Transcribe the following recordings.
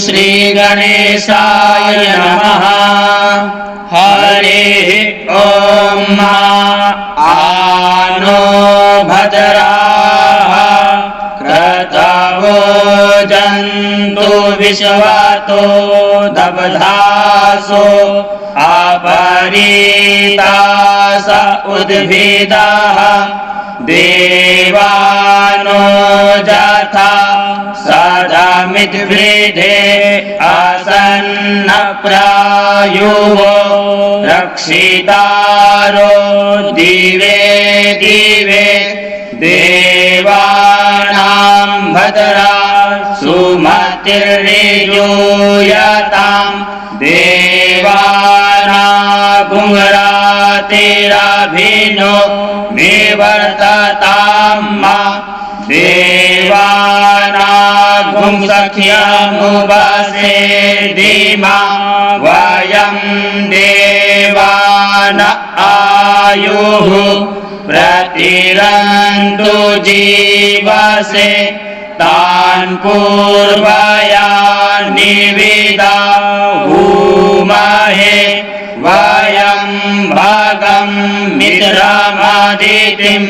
श्रीगणेशाय नमः। हरिः ॐ आनो भद्राः क्रतवो जन्तु विश्वतो दबधासो अपरीतास उद्भिदाः देवानो जथा सदामिद्वृधे आसन्न प्रायुः रक्षितारो दिवे दिवे देवानां भद्रा सुमतिर्नियूयतां देवानागुंरातिरभिनो निवर्ततां मा देवानागुंसख्यमुपसे धीमा वयं देवान आयुः प्रतिरन्तु जीवसे तान् पूर्वया निविदा भूमहे वयं भगं मित्रमदितिं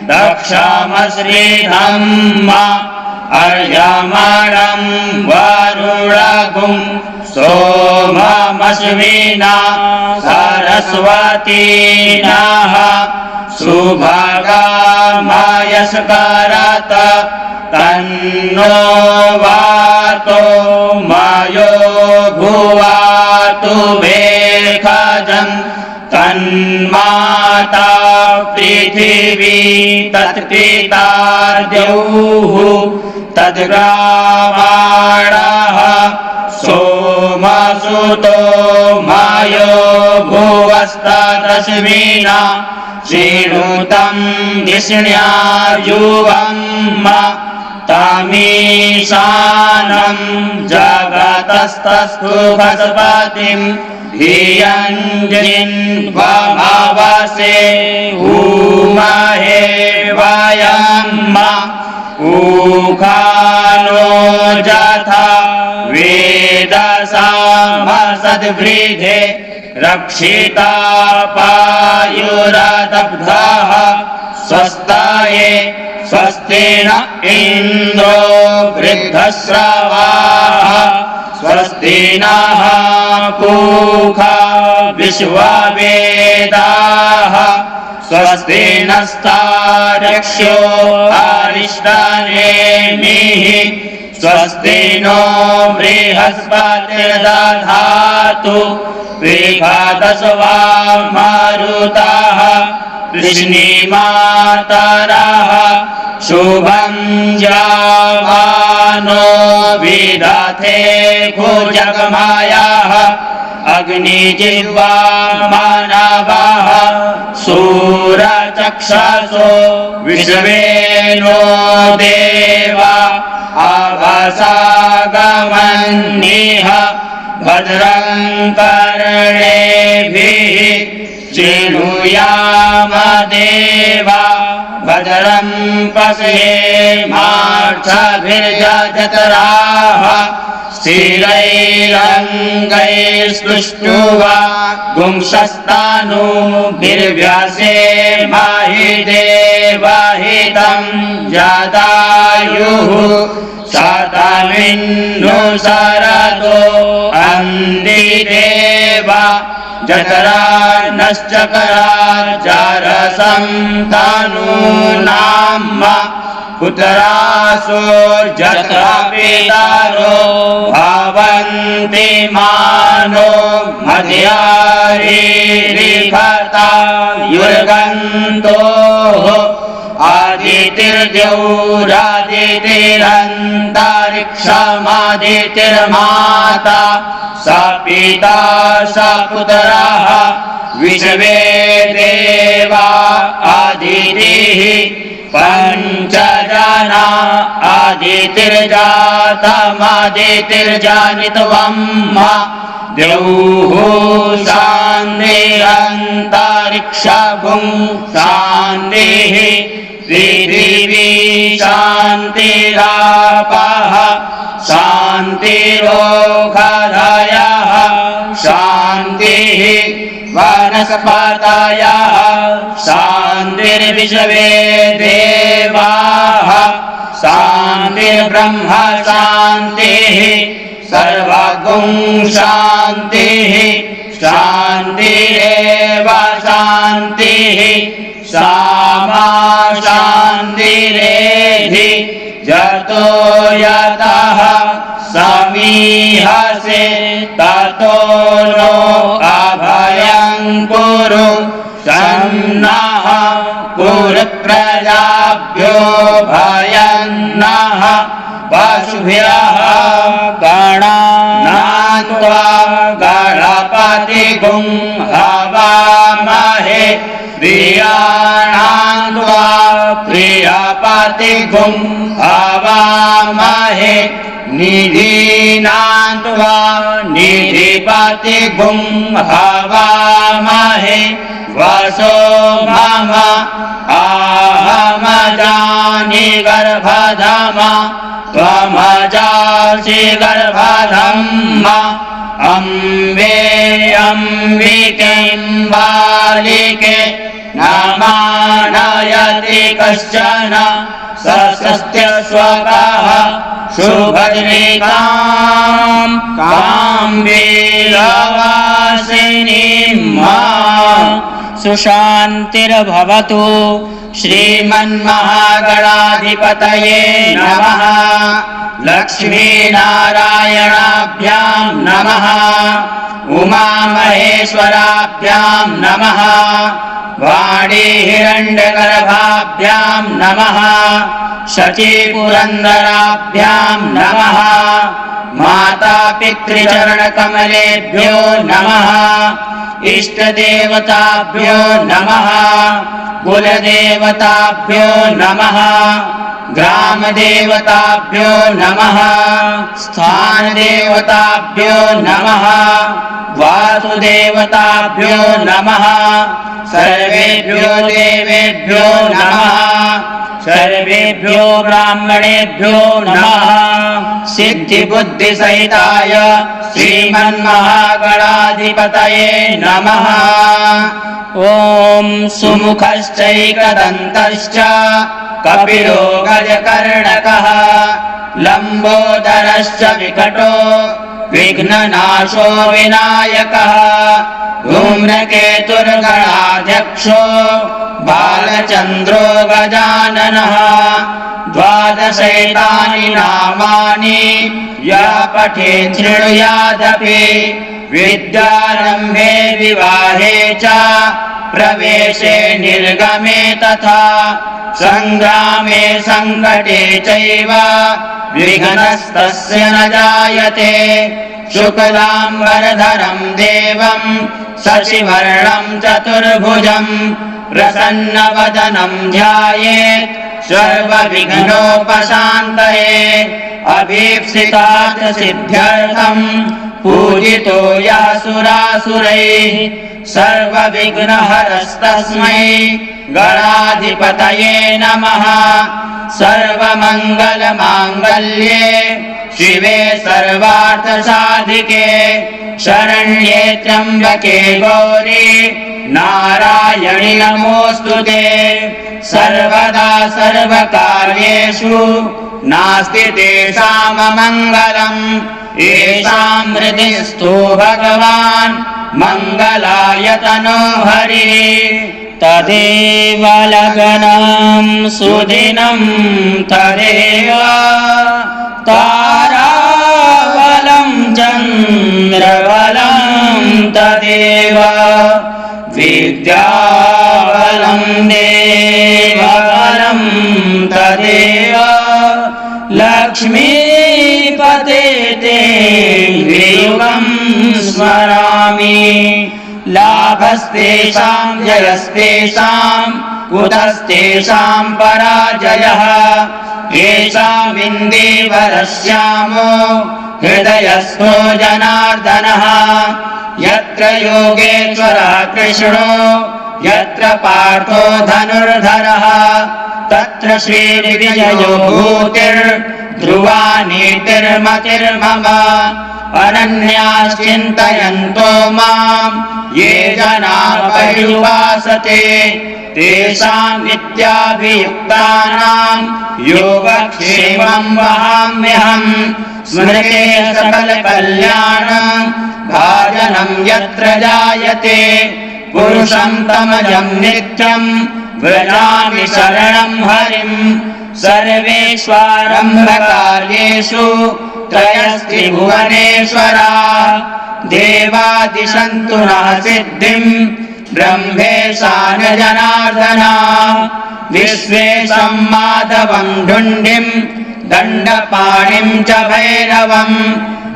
दक्षमश्रीधम्म अर्यमणं वरुणगुं सोममश्विना सरस्वतीनः सुभगमयस्करत तन्नो वातो मयो भुवातु भेखजं तन्माता पृथिवी तत्पिता द्यौः तद्ग्रामाणः सोमसुतो मयो भुवस्तदश्विना श्रीणुतं धिष्ण्यायुवं तमीशानं जगतस्तस्थु भस्पतिं धियञ्जिन्वमवसे उमहे वयं उखानो जथा वेदसामसद्वृधे रक्षिता पायुरदब्धः स्वस्ताये स्वस्ति न इन्द्रो वृद्धश्रवाः स्वस्ति नः पूषा विश्ववेदाः स्वस्ति नस्तार्क्ष्यो अरिष्टनेमिः स्वस्ति नो बृहस्पतिर्दधातु विघातस्वा मारुताः कृष्णीमातरः शुभं जावानो विदधे भुजगमायाः अग्निजिह्वा मानवः शूरचक्षसो विश्वेनो देवा अवसागमन्निह भद्रं कर्णेभिः शृणुयाम देवा भद्रं पश्येमाक्षभिर्जत्राः स्थिरैरङ्गैस्तुष्ट्वा गुंशस्तानुभिर्व्यसेमहि देवहितं जदायुः शतमिन्नु शरदो अन्दिदेवा जठरा नश्चकरा जारसं तनूनां पुत्रासोर्जत्रा पितरो भवन्ति मानो मध्यारीरिभता युर्गन्तोः आदितिर्द्यौरादितिरन्तरिक्षमादितिर्माता स पिता स पुत्रः विश्वे देवा आदितिः पञ्चजना आदितिर्जातमादितिर्जानित्वं द्यौः शान्तिरन्तरिक्षभुं शान्तिः पृथिवी शान्तिरापः शान्तिः शान्तिरोषधयः शान्तिः वनस्पतयः शान्तिर्विश्वे देवाः शान्तिर्ब्रह्म शान्तिः सर्वगुं शान्तिः शान्तिरेव शान्तिः सामा शान्तिरेधि जतो यतः समीहसे ततो नो अभयं कुरु सन्नः कुरु प्रजाभ्यो भयं नः पशुभ्यः गणानात्वा गणपतिगुं हवामहे प्रियाणान्त्वा प्रियपतिगुं हवामहे निधीनान्त्वा निधिपतिगुं हवामहे वसो मम अहमजानि गर्भधमा त्वमजासि गर्भधम्म अम्बे अम्बिकें बालिके न मानयति कश्चन सस्त्य स्वकः शुभद्रिकां काम्बीरवासिनीं सुशान्तिर्भवतु श्रीमन्महागणाधिपतये नमः लक्ष्मीनारायणाभ्यां नमः उमामहेश्वराभ्यां नमः वाणीहिरण्यगर्भाभ्यां नमः शचीपुरन्दराभ्यां नमः मातापितृचरणकमलेभ्यो नमः इष्टदेवताभ्यो नमः कुलदेवताभ्यो नमः ग्रामदेवताभ्यो नमः स्थानदेवताभ्यो नमः वासुदेवताभ्यो नमः सर्वेभ्यो देवेभ्यो नमः सर्वेभ्यो ब्राह्मणेभ्यो नमः सिद्धिबुद्धिसहिताय श्रीमन्महागणाधिपतये नमः ॐ सुमुखश्चैकदन्तश्च कपिलो गजकर्णकः लम्बोदरश्च विकटो विघ्ननाशो विनायकः धूम्रकेतुर्गणाध्यक्षो बालचन्द्रो गजाननः द्वादशैतानि नामानि यः पठेत् शृणुयादपि विद्यारम्भे विवाहे च प्रवेशे निर्गमे तथा सङ्ग्रामे सङ्कटे चैव विघ्नस्तस्य न जायते शुक्लाम्बरधरं देवं शशिवर्णं चतुर्भुजं प्रसन्नवदनं ध्यायेत् सर्वविघ्नोपशान्तये अभीप्सितात् सिद्ध्यर्थं पूजितो यः सुरासुरैः सर्वविघ्नहरस्तस्मै गणाधिपतये नमः सर्वमङ्गलमाङ्गल्ये शिवे सर्वार्थसाधिके शरण्ये त्र्यम्बके गौरी नारायणि नमोऽस्तुते सर्वदा सर्वकार्येषु नास्ति तेषाममङ्गलम् येषां हृदिस्थो भगवान् मङ्गलायतनो हरिः तदेव लग्नं सुदिनं तदेव ताराबलं चन्द्रबलं तदेव विद्याबलं देवबलं तदेव लक्ष्मीपते ते वियुगं स्मरामि लाभस्तेषां जयस्तेषां कुतस्तेषां पराजयः येषामिन्दीवरश्यामो हृदयस्थो जनार्दनः यत्र योगेश्वरः कृष्णो यत्र पार्थो धनुर्धरः तत्र श्रीर्विजयो भूतिर्ध्रुवा नीतिर्मतिर्मम अनन्याश्चिन्तयन्तो माम् ये जनाः पर्युपासते तेषाम् नित्याभियुक्तानाम् योगक्षेमम् वहाम्यहम् स्मृते सकलकल्याण भाजनम् यत्र जायते पुरुषम् तमजम् नित्यम् व्रजामि शरणम् हरिम् सर्वेष्वारम्भकार्येषु त्रयस्त्रिभुवनेश्वरा देवादिशन्तु नः सिद्धिम् ब्रह्मेशान जनार्दना विश्वेशम् माधवम् ढुण्डिम् दण्डपाणिम् च भैरवम्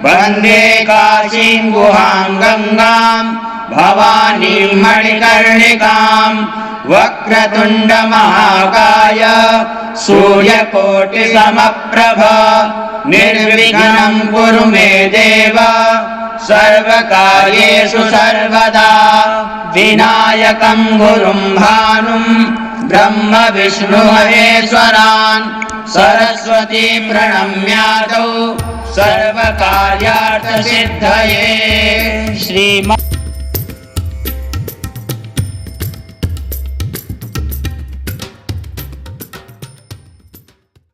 वन्दे काशीम् गुहाम् गङ्गाम् भवानीम् मणिकर्णिकाम् वक्रतुण्डमहाकाय सूर्यकोटिसमप्रभ निर्विघ्नं कुरु मे देव सर्वकार्येषु सर्वदा विनायकं गुरुं भानुं ब्रह्म विष्णु महेश्वरान् सरस्वती प्रणम्यादौ सर्वकार्यार्थसिद्धये श्रीमत्